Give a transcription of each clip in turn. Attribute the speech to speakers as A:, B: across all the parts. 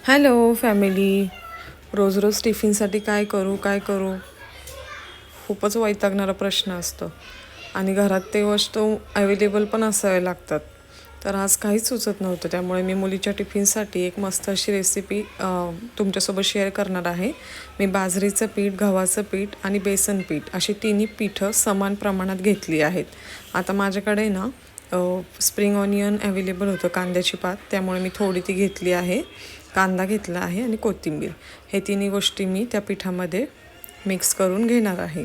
A: Hello family. रोज रोज टिफिनसाठी काय करू खूपच वैतागणारा प्रश्न असतो आणि घरात ते वस्तू अवेलेबल पण असाव्या लागतात. तर आज काहीच सुचत नव्हतं, त्यामुळे मी मुलीच्या टिफिनसाठी एक मस्त अशी रेसिपी तुमच्यासोबत शेअर करणार आहे. मी बाजरीचं पीठ, गव्हाचं पीठ आणि बेसन पीठ अशी तिन्ही पीठं समान प्रमाणात घेतली आहेत. आता माझ्याकडे ना स्प्रिंग ऑनियन अवेलेबल होतं, कांद्याची पात, त्यामुळे मी थोडी ती घेतली आहे. कांदा घेतला आहे आणि कोथिंबीर, हे तिन्ही गोष्टी मी त्या पिठामध्ये मिक्स करून घेणार आहे.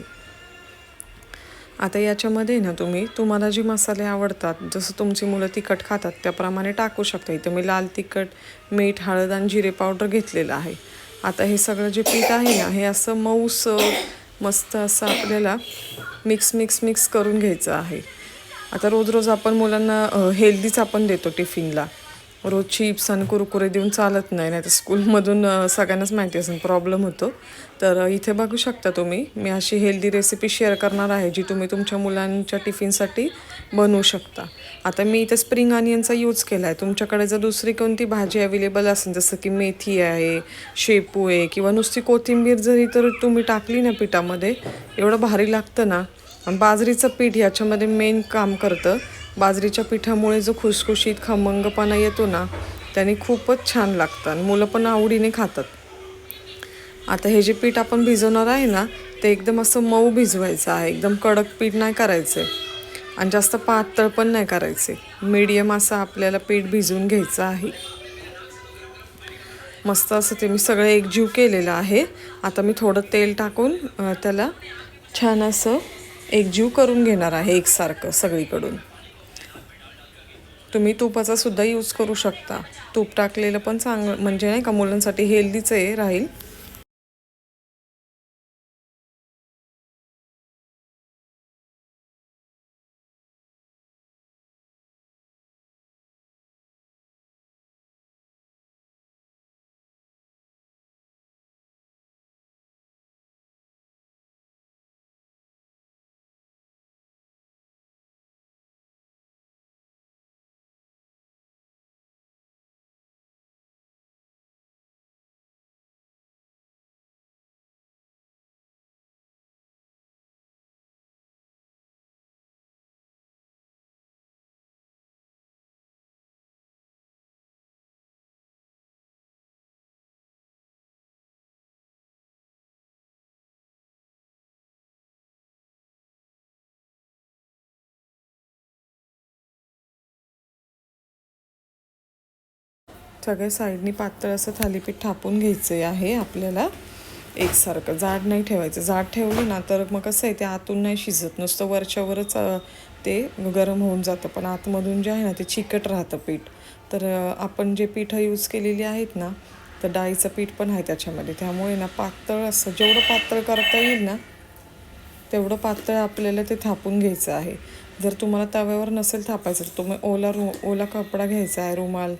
A: आता याच्यामध्ये ना तुम्हाला जे मसाले आवडतात, जसं तुमची मुलं तिखट खातात त्याप्रमाणे टाकू शकता. इथे मी लाल तिखट, मीठ, हळद आणि जिरे पावडर घेतलेलं आहे. आता हे सगळं जे पीठ आहे ना, हे असं मऊसं मस्त असं आपल्याला मिक्स करून घ्यायचं आहे. आता रोज आपण मुलांना हेल्दीच आपण देतो टिफिनला. रोज चिप्स आणि कुरकुरे देऊन चालत नाही, तर स्कूलमधून सगळ्यांनाच माहिती असेल प्रॉब्लेम होतो. तर इथे बघू शकता तुम्ही, मी अशी हेल्दी रेसिपी शेअर करणार आहे जी तुम्ही तुमच्या मुलांच्या टिफिनसाठी बनवू शकता. आता मी इथे स्प्रिंग ऑनियनचा यूज केला आहे. तुमच्याकडे जर दुसरी कोणती भाजी अवेलेबल असेल, जसं की मेथी आहे, शेपू आहे किंवा नुसती कोथिंबीर जरी तर तुम्ही टाकली ना पिठामध्ये, एवढं भारी लागतं ना. बाजरीचं पीठ याच्यामध्ये मेन काम करतं. बाजरीच्या पिठामुळे जो खुसखुशीत खमंगपणा येतो ना, त्याने खूपच छान लागतं आणि मुलं पण आवडीने खातात. आता हे जे पीठ आपण भिजवणार आहे ना, ते एकदम असं मऊ भिजवायचं आहे. एकदम कडक पीठ नाही करायचं आणि जास्त पातळ पण नाही करायचे. मीडियम असं आपल्याला पीठ भिजवून घ्यायचं आहे. मस्त असं ते मी सगळं एकजीव केलेलं आहे. आता मी थोडं तेल टाकून त्याला छान असं एकजीव करून घेणार आहे एकसारखं सगळीकडून. तुम्ही तुपाचा सुद्धा यूज करू शकता. तूप टाकलेलं पण चांगलं, म्हणजे नाही का, मुलांसाठी हेल्दीच राहील. सगळ्या साईडनी पातळ असं थालीपीठ थापून घ्यायचं आहे आपल्याला एकसारखं. जाड नाही ठेवायचं. जाड ठेवलं ना तर मग कसं आहे, ते आतून नाही शिजत, नुसतं वरच्यावरच ते गरम होऊन जातं, पण आतमधून जे आहे ना ते चिकट राहतं पीठ. तर आपण जे पीठं यूज केलेली आहेत ना, तर डाळीचं पीठ पण आहे त्याच्यामध्ये, त्यामुळे ना पातळ असं, जेवढं पातळ करता येईल ना तेवढं पातळ आपल्याला ते थापून घ्यायचं आहे. जर तुम्हाला तव्यावर नसेल थापायचं तर तुम्ही ओला कपडा घ्यायचा आहे, रुमाल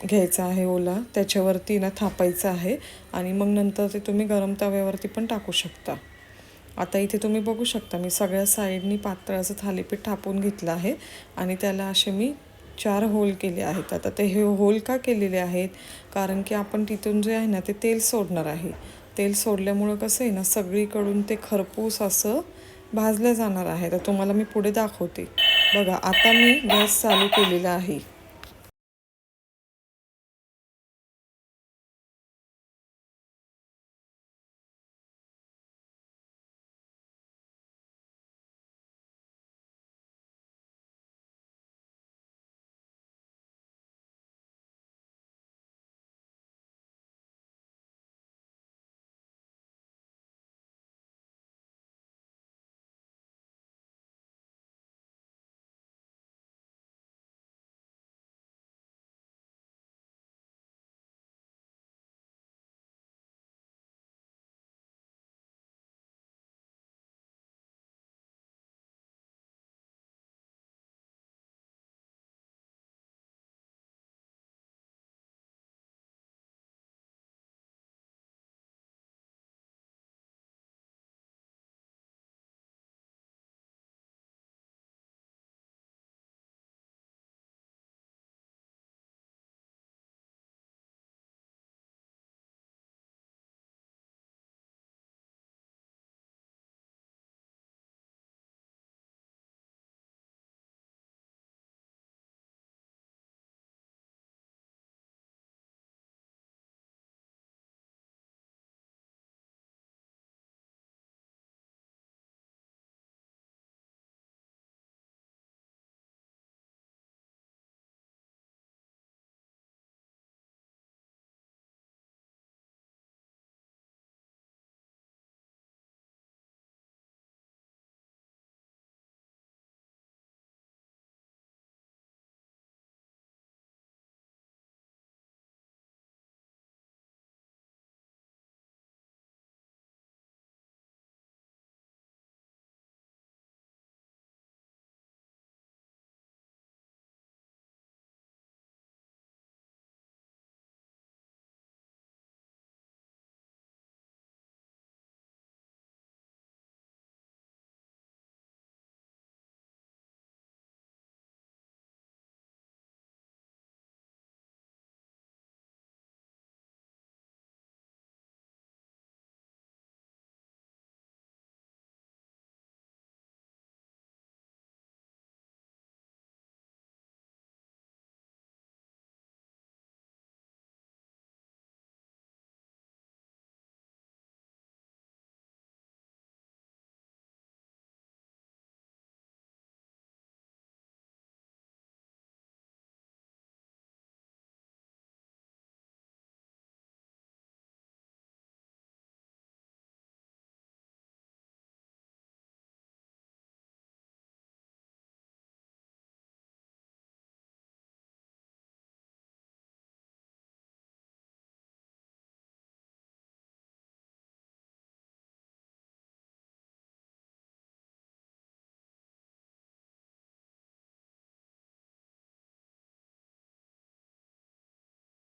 A: घ्यायचा आहे ओला, त्याच्यावरती ना थापायचं आहे आणि मग नंतर ते तुम्ही गरम तव्यावरती पण टाकू शकता. आता इथे तुम्ही बघू शकता, मी सगळ्या साईडनी पातळ असं थालीपीठ थापून घेतलं आहे आणि त्याला असे मी 4 होल केले आहेत. आता ते हे होल का केलेले आहेत, कारण की आपण तिथून जे आहे ना ते तेल सोडणार आहे. तेल सोडल्यामुळं कसं आहे ना, सगळीकडून ते खरपूस असं भाजलं जाणार आहे. तर तुम्हाला मी पुढे दाखवते. बघा, आता मी गॅस चालू केलेला आहे.